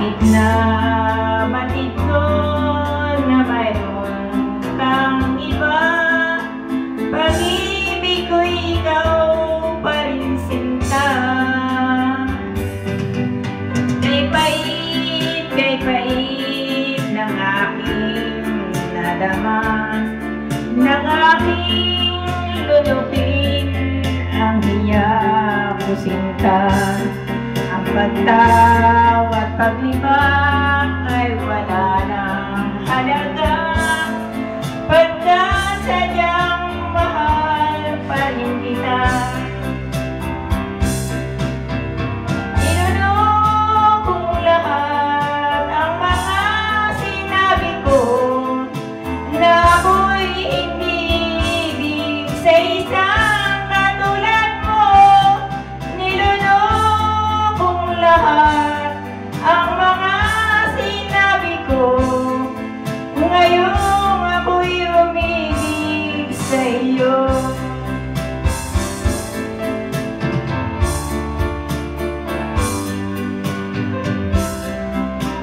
Kahit na batid ko na mayroon kang iba, pag-ibig ko'y ikaw pa rin sinta. Kay pait ng aking nadama, ng aking lulukin ang hiya ko sinta. Ang pagtawa at paglibak ay wala nang halaga, pagkat sadyang mahal pa rin kita. Inunong kong lahat ang mga sinabi ko, na ako'y hindi ibig sa isang katulad mo. Nilunong kong lahat ang mga sinabi ko, ngayong ako'y umibig sa iyo.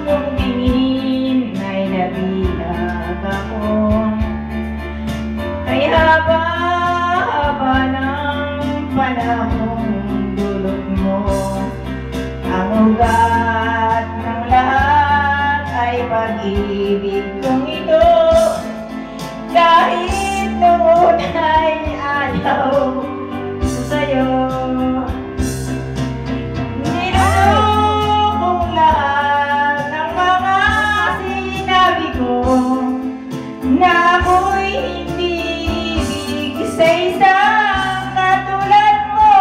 Nung tingin ay nabihag ako, ay haba-haba ng panahong dulot mo. Ang ugat ng lahat ay pag-ibig kong ito, kahit noon ay ayaw sa'yo. Nilunong kong lahat ng mga sinabi ko, na ako'y hindi ibig sa isang katulad mo.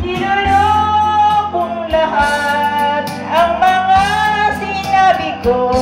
Nilunong kong lahat ang mga sinabi ko,